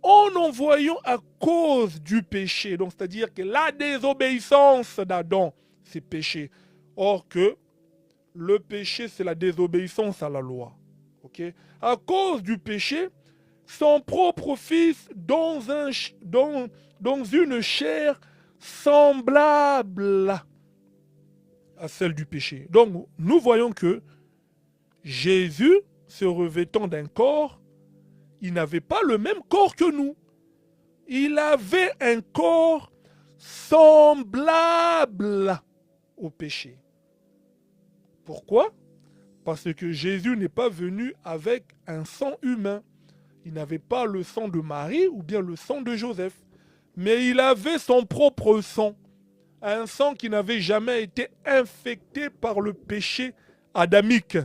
en envoyant à cause du péché. Donc, c'est-à-dire que la désobéissance d'Adam, c'est péché. Or que le péché, c'est la désobéissance à la loi. Okay? À cause du péché, son propre fils dans une chair semblable à celle du péché. Donc, nous voyons que Jésus, se revêtant d'un corps, il n'avait pas le même corps que nous. Il avait un corps semblable au péché. Pourquoi? Parce que Jésus n'est pas venu avec un sang humain. Il n'avait pas le sang de Marie ou bien le sang de Joseph. Mais il avait son propre sang. Un sang qui n'avait jamais été infecté par le péché adamique.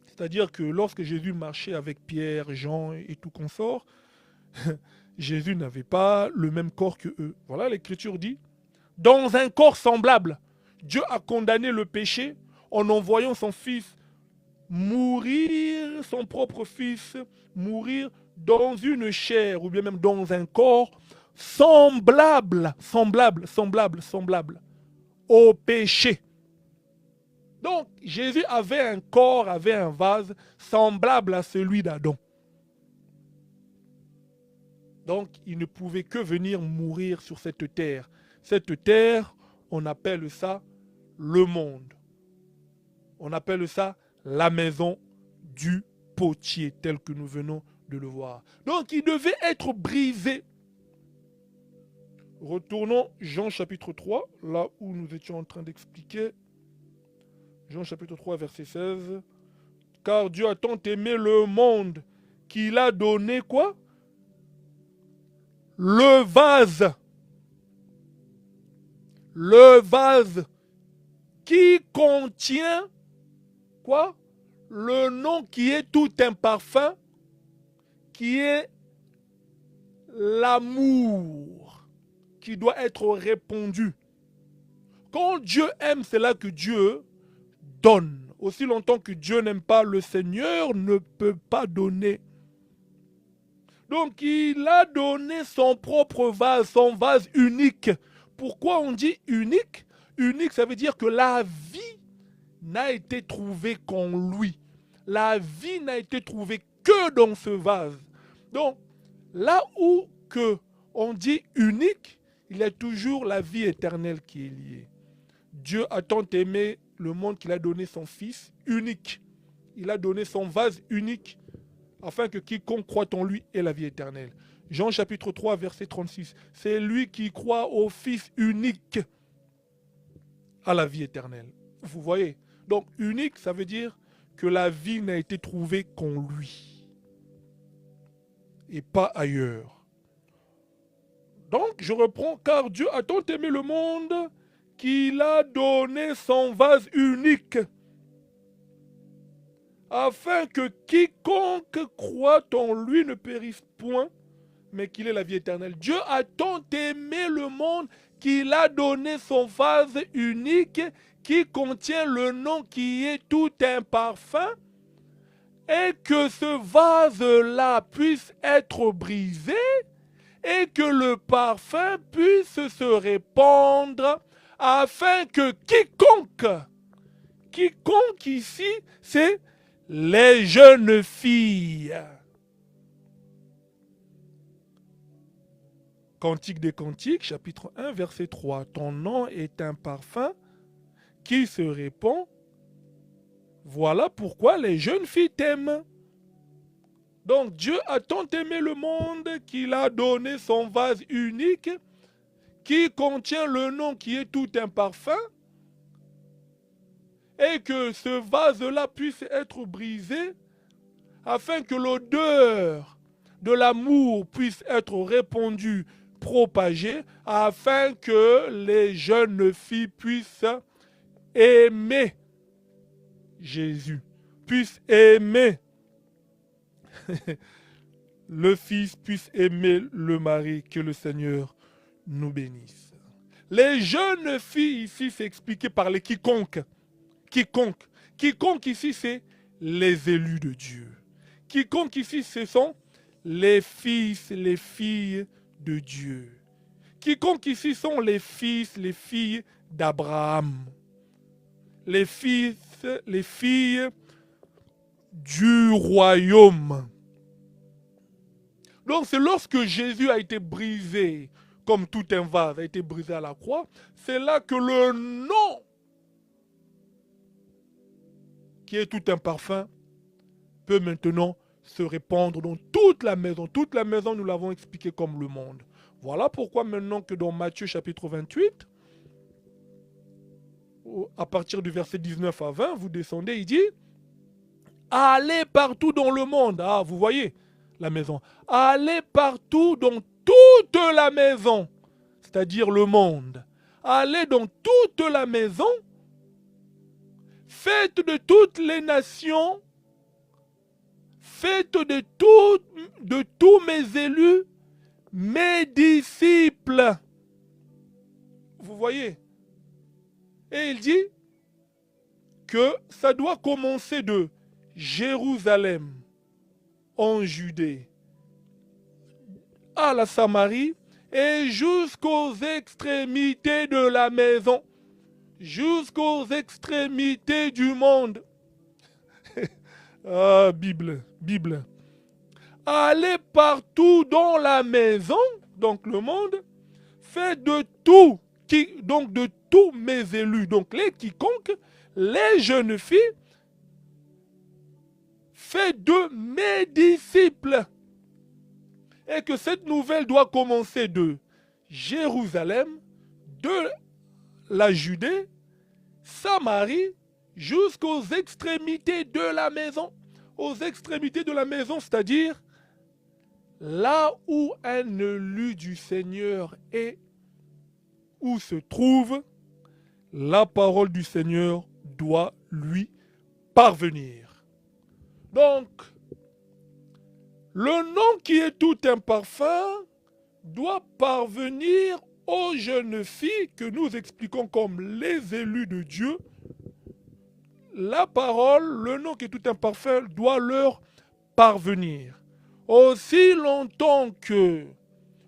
C'est-à-dire que lorsque Jésus marchait avec Pierre, Jean et tout consort, Jésus n'avait pas le même corps que eux. Voilà, l'Écriture dit, dans un corps semblable, Dieu a condamné le péché en envoyant son Fils mourir, son propre Fils, mourir dans une chair ou bien même dans un corps semblable au péché. Donc, Jésus avait un corps, avait un vase semblable à celui d'Adam. Donc, il ne pouvait que venir mourir sur cette terre. Cette terre, on appelle ça le monde. On appelle ça la maison du potier, tel que nous venons de le voir. Donc, il devait être brisé. Retournons Jean chapitre 3, là où nous étions en train d'expliquer. Jean chapitre 3, verset 16. Car Dieu a tant aimé le monde qu'il a donné quoi? Le vase qui contient quoi? Le nom qui est tout un parfum, qui est l'amour, qui doit être répandu. Quand Dieu aime, c'est là que Dieu donne. Aussi longtemps que Dieu n'aime pas, le Seigneur ne peut pas donner. Donc il a donné son propre vase, son vase unique. Pourquoi on dit unique? Unique, ça veut dire que la vie n'a été trouvée qu'en lui. La vie n'a été trouvée que dans ce vase. Donc, là où que on dit unique, il y a toujours la vie éternelle qui est liée. Dieu a tant aimé le monde qu'il a donné son Fils unique. Il a donné son vase unique afin que quiconque croit en lui ait la vie éternelle. Jean chapitre 3, verset 36. C'est lui qui croit au Fils unique à la vie éternelle. Vous voyez? Donc unique, ça veut dire que la vie n'a été trouvée qu'en lui et pas ailleurs. Donc je reprends, car Dieu a tant aimé le monde qu'il a donné son vase unique afin que quiconque croit en lui ne périsse point, mais qu'il ait la vie éternelle. Dieu a tant aimé le monde qu'il a donné son vase unique qui contient le nom qui est tout un parfum, et que ce vase-là puisse être brisé et que le parfum puisse se répandre afin que quiconque ici, c'est les jeunes filles. Cantique des Cantiques, chapitre 1, verset 3. Ton nom est un parfum qui se répand. Voilà pourquoi les jeunes filles t'aiment. Donc Dieu a tant aimé le monde qu'il a donné son vase unique qui contient le nom qui est tout un parfum, et que ce vase-là puisse être brisé afin que l'odeur de l'amour puisse être répandue, propagée, afin que les jeunes filles puissent aimer Jésus, puissent aimer le Fils, puisse aimer le mari. Que le Seigneur nous bénisse. Les jeunes filles ici, c'est expliqué par les quiconque. Quiconque ici, c'est les élus de Dieu. Quiconque ici, ce sont les fils, les filles de Dieu. Quiconque ici sont les fils, les filles d'Abraham. Les fils, les filles du royaume. Donc c'est lorsque Jésus a été brisé, comme tout un vase a été brisé à la croix, c'est là que le nom, qui est tout un parfum, peut maintenant se répandre dans toute la maison. Toute la maison, nous l'avons expliqué comme le monde. Voilà pourquoi maintenant que dans Matthieu chapitre 28, à partir du verset 19 à 20, vous descendez, il dit, allez partout dans le monde. Ah, vous voyez la maison. Allez partout dans toute la maison, c'est-à-dire le monde. Allez dans toute la maison, faites de toutes les nations, faites de tous mes élus mes disciples. Vous voyez? Et il dit que ça doit commencer de Jérusalem, en Judée, à la Samarie et jusqu'aux extrémités de la maison, jusqu'aux extrémités du monde. Ah, Bible. Allez partout dans la maison, donc le monde, faites de tout, donc de tous mes élus, donc les quiconques, les jeunes filles, faites de mes disciples. Et que cette nouvelle doit commencer de Jérusalem, de la Judée, Samarie, jusqu'aux extrémités de la maison. Aux extrémités de la maison, c'est-à-dire là où un élu du Seigneur est, où se trouve, la parole du Seigneur doit lui parvenir. Donc, le nom qui est tout un parfum doit parvenir aux jeunes filles que nous expliquons comme les élus de Dieu. La parole, le nom qui est tout un parfum, doit leur parvenir. Aussi longtemps que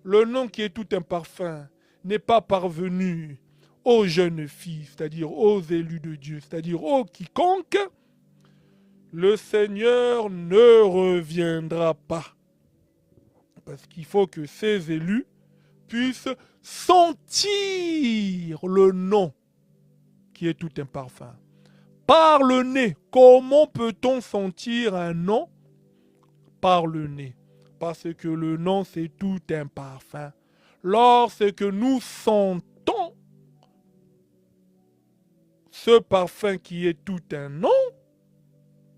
le nom qui est tout un parfum n'est pas parvenu aux jeunes filles, c'est-à-dire aux élus de Dieu, c'est-à-dire aux quiconques, le Seigneur ne reviendra pas. Parce qu'il faut que ces élus puissent sentir le nom qui est tout un parfum. Par le nez, comment peut-on sentir un nom? Par le nez. Parce que le nom, c'est tout un parfum. Lorsque nous sentons ce parfum qui est tout un nom,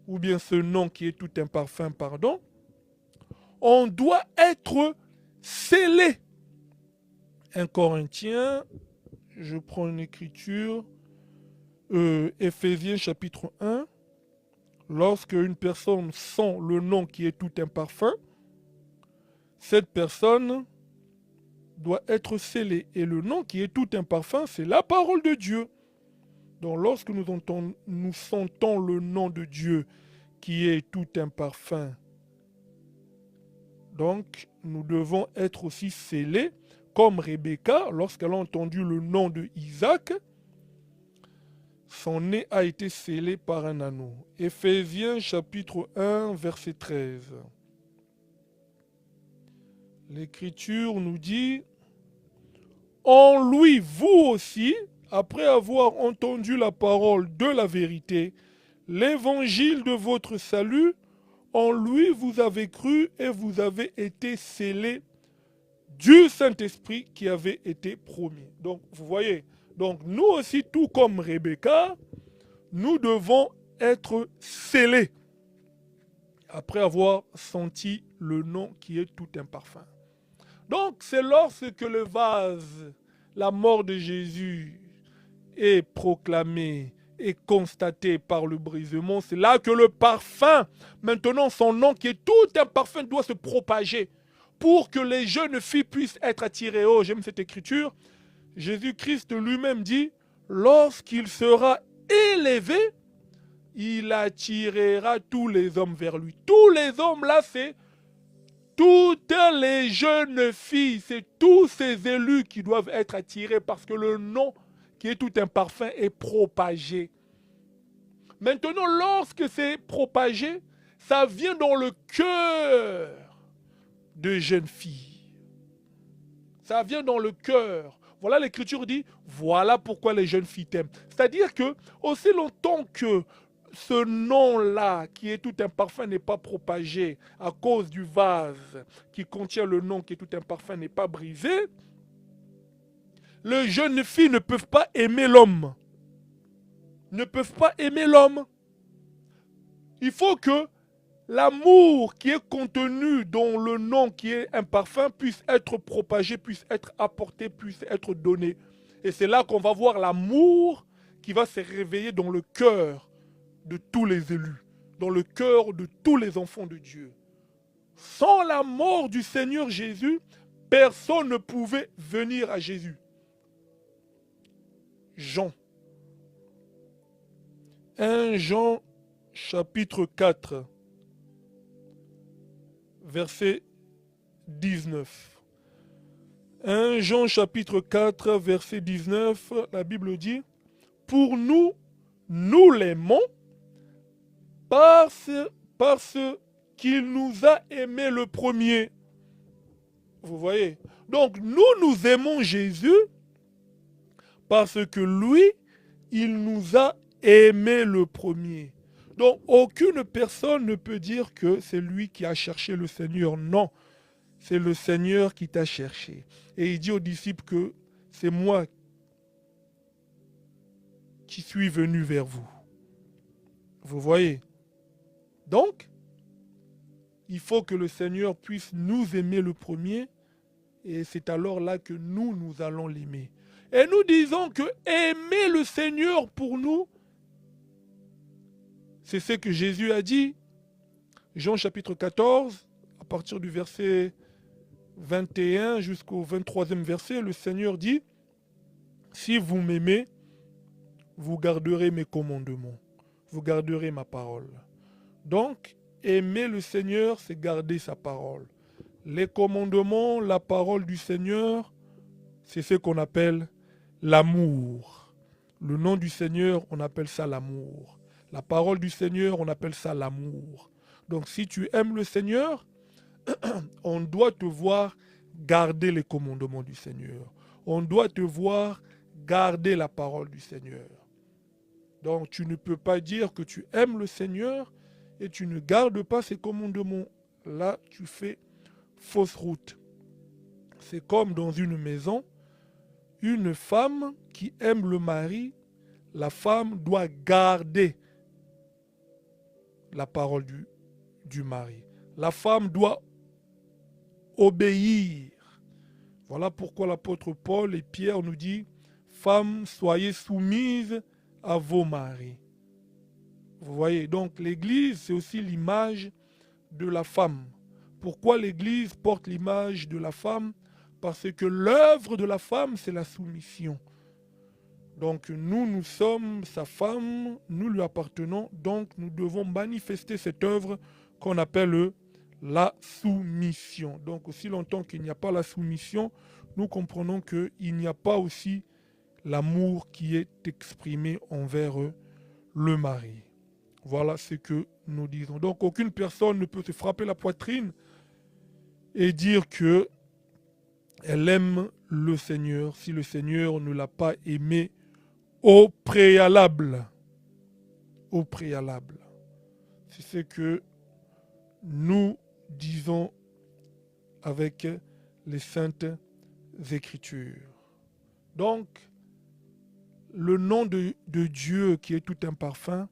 ou bien ce nom qui est tout un parfum, pardon, on doit être scellé. 1 Corinthiens, je prends une écriture, Éphésiens chapitre 1, lorsque une personne sent le nom qui est tout un parfum, cette personne doit être scellée. Et le nom qui est tout un parfum, c'est la parole de Dieu. Donc lorsque nous sentons le nom de Dieu qui est tout un parfum, donc nous devons être aussi scellés, comme Rebecca, lorsqu'elle a entendu le nom de Isaac, son nez a été scellé par un anneau. Éphésiens chapitre 1, verset 13. L'Écriture nous dit, en lui, vous aussi, après avoir entendu la parole de la vérité, l'évangile de votre salut, en lui vous avez cru et vous avez été scellés du Saint-Esprit qui avait été promis. Donc, vous voyez, donc nous aussi, tout comme Rebecca, nous devons être scellés après avoir senti le nom qui est tout un parfum. Donc, c'est lorsque le vase, la mort de Jésus, est proclamé et constaté par le brisement, c'est là que le parfum, maintenant son nom qui est tout un parfum, doit se propager pour que les jeunes filles puissent être attirées. Oh, j'aime cette écriture. Jésus-Christ lui-même dit, lorsqu'il sera élevé, il attirera tous les hommes vers lui. Tous les hommes là, c'est toutes les jeunes filles, c'est tous ces élus qui doivent être attirés parce que le nom qui est tout un parfum est propagé. Maintenant, lorsque c'est propagé, ça vient dans le cœur de jeunes filles. Ça vient dans le cœur. Voilà, l'Écriture dit, voilà pourquoi les jeunes filles t'aiment. C'est-à-dire que, aussi longtemps que ce nom-là, qui est tout un parfum, n'est pas propagé à cause du vase qui contient le nom qui est tout un parfum n'est pas brisé, les jeunes filles ne peuvent pas aimer l'homme. Ne peuvent pas aimer l'homme. Il faut que l'amour qui est contenu dans le nom qui est un parfum puisse être propagé, puisse être apporté, puisse être donné. Et c'est là qu'on va voir l'amour qui va se réveiller dans le cœur de tous les élus, dans le cœur de tous les enfants de Dieu. Sans la mort du Seigneur Jésus, personne ne pouvait venir à Jésus. Jean. 1 Jean chapitre 4, verset 19. 1 Jean chapitre 4, verset 19, la Bible dit, « Pour nous, nous l'aimons parce qu'il nous a aimés le premier. » Vous voyez? Donc nous aimons Jésus parce que lui, il nous a aimés le premier. Donc aucune personne ne peut dire que c'est lui qui a cherché le Seigneur. Non, c'est le Seigneur qui t'a cherché. Et il dit aux disciples que c'est moi qui suis venu vers vous. Vous voyez? Donc, il faut que le Seigneur puisse nous aimer le premier, et c'est alors là que nous allons l'aimer. Et nous disons que aimer le Seigneur pour nous, c'est ce que Jésus a dit. Jean chapitre 14, à partir du verset 21 jusqu'au 23e verset, le Seigneur dit, « Si vous m'aimez, vous garderez mes commandements, vous garderez ma parole. » Donc, aimer le Seigneur, c'est garder sa parole. Les commandements, la parole du Seigneur, c'est ce qu'on appelle l'amour. Le nom du Seigneur, on appelle ça l'amour. La parole du Seigneur, on appelle ça l'amour. Donc si tu aimes le Seigneur, on doit te voir garder les commandements du Seigneur. On doit te voir garder la parole du Seigneur. Donc tu ne peux pas dire que tu aimes le Seigneur et tu ne gardes pas ses commandements. Là, tu fais fausse route. C'est comme dans une maison, une femme qui aime le mari, la femme doit garder la parole du mari. La femme doit obéir. Voilà pourquoi l'apôtre Paul et Pierre nous disent, femmes, soyez soumises à vos maris. Vous voyez, donc l'Église, c'est aussi l'image de la femme. Pourquoi l'Église porte l'image de la femme? Parce que l'œuvre de la femme, c'est la soumission. Donc nous sommes sa femme, nous lui appartenons, donc nous devons manifester cette œuvre qu'on appelle la soumission. Donc aussi longtemps qu'il n'y a pas la soumission, nous comprenons qu'il n'y a pas aussi l'amour qui est exprimé envers le mari. Voilà ce que nous disons. Donc aucune personne ne peut se frapper la poitrine et dire que elle aime le Seigneur si le Seigneur ne l'a pas aimé au préalable. Au préalable. C'est ce que nous disons avec les saintes Écritures. Donc, le nom de Dieu qui est tout un parfum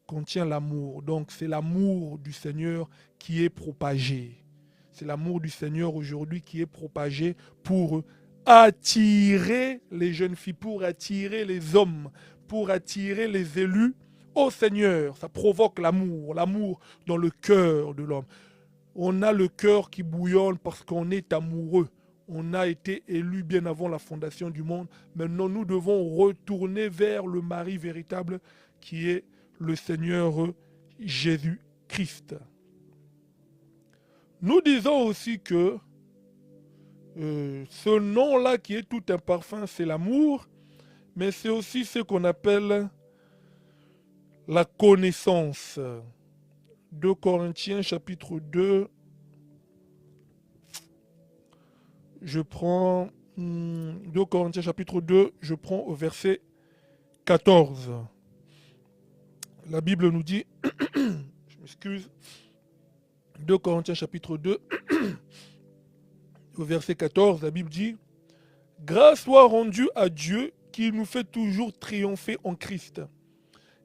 contient l'amour. Donc, c'est l'amour du Seigneur qui est propagé. C'est l'amour du Seigneur aujourd'hui qui est propagé pour attirer les jeunes filles, pour attirer les hommes, pour attirer les élus au Seigneur. Ça provoque l'amour dans le cœur de l'homme. On a le cœur qui bouillonne parce qu'on est amoureux. On a été élus bien avant la fondation du monde. Maintenant, nous devons retourner vers le mari véritable qui est le Seigneur Jésus-Christ. Nous disons aussi que ce nom-là qui est tout un parfum, c'est l'amour, mais c'est aussi ce qu'on appelle la connaissance. 2 Corinthiens chapitre 2, je prends 2 Corinthiens chapitre 2, je prends au verset 14. La Bible nous dit, je m'excuse, 2 Corinthiens chapitre 2, au verset 14, la Bible dit, « Grâce soit rendue à Dieu qui nous fait toujours triompher en Christ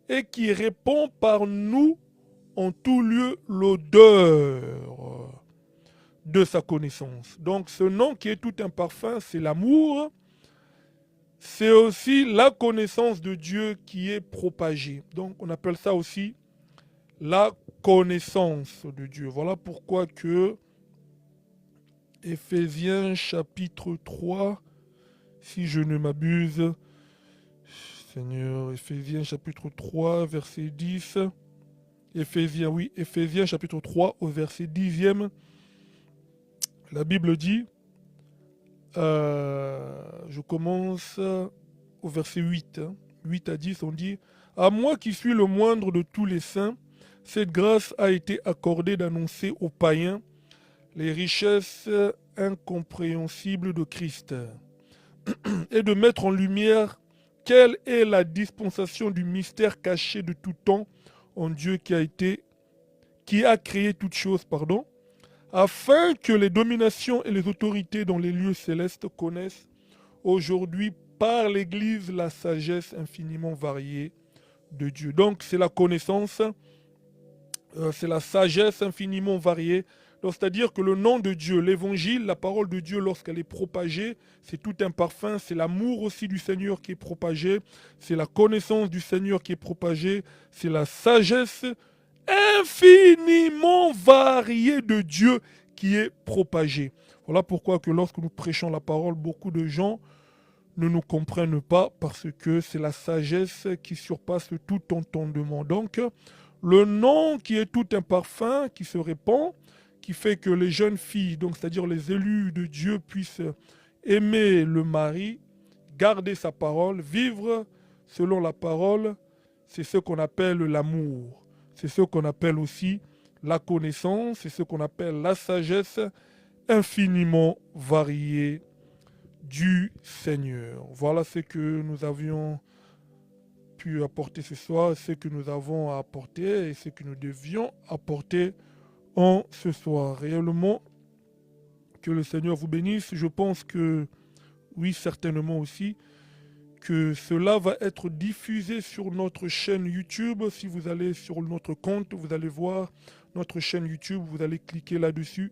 et qui répand par nous en tout lieu l'odeur de sa connaissance. » Donc ce nom qui est tout un parfum, c'est l'amour. C'est aussi la connaissance de Dieu qui est propagée. Donc on appelle ça aussi la connaissance de Dieu. Voilà pourquoi que Éphésiens chapitre 3, si je ne m'abuse. Seigneur, Éphésiens chapitre 3, verset 10. Éphésiens chapitre 3 au verset 10e. La Bible dit, je commence au verset 8. 8 à 10, on dit, à moi qui suis le moindre de tous les saints, cette grâce a été accordée d'annoncer aux païens les richesses incompréhensibles de Christ et de mettre en lumière quelle est la dispensation du mystère caché de tout temps en Dieu qui a créé toutes choses, afin que les dominations et les autorités dans les lieux célestes connaissent aujourd'hui par l'Église la sagesse infiniment variée de Dieu. Donc c'est la connaissance, c'est la sagesse infiniment variée. C'est-à-dire que le nom de Dieu, l'évangile, la parole de Dieu, lorsqu'elle est propagée, c'est tout un parfum, c'est l'amour aussi du Seigneur qui est propagé, c'est la connaissance du Seigneur qui est propagée, c'est la sagesse infiniment variée de Dieu qui est propagée. Voilà pourquoi que lorsque nous prêchons la parole, beaucoup de gens ne nous comprennent pas parce que c'est la sagesse qui surpasse tout entendement. Donc, le nom qui est tout un parfum, qui se répand, qui fait que les jeunes filles, donc c'est-à-dire les élus de Dieu, puissent aimer le mari, garder sa parole, vivre selon la parole, c'est ce qu'on appelle l'amour. C'est ce qu'on appelle aussi la connaissance, c'est ce qu'on appelle la sagesse infiniment variée du Seigneur. Voilà ce que nous avions pu apporter ce soir, ce que nous avons à apporter et ce que nous devions apporter en ce soir. Réellement, que le Seigneur vous bénisse. Je pense que, oui, certainement aussi, que cela va être diffusé sur notre chaîne YouTube. Si vous allez sur notre compte, vous allez voir notre chaîne YouTube, vous allez cliquer là-dessus,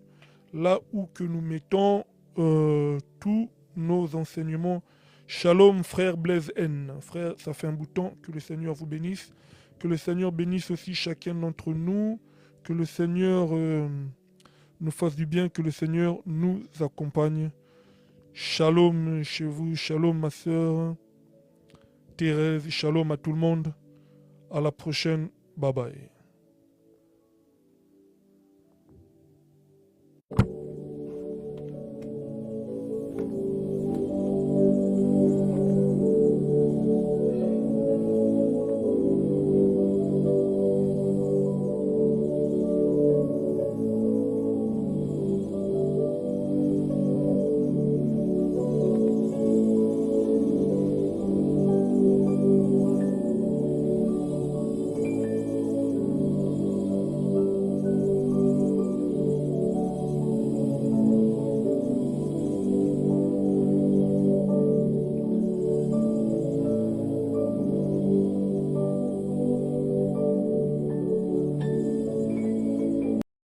là où que nous mettons tous nos enseignements. Shalom, frère Blaise N. Frère, ça fait un bout de temps. Que le Seigneur vous bénisse. Que le Seigneur bénisse aussi chacun d'entre nous. Que le Seigneur nous fasse du bien. Que le Seigneur nous accompagne. Shalom chez vous. Shalom ma soeur Thérèse. Shalom à tout le monde. À la prochaine. Bye bye.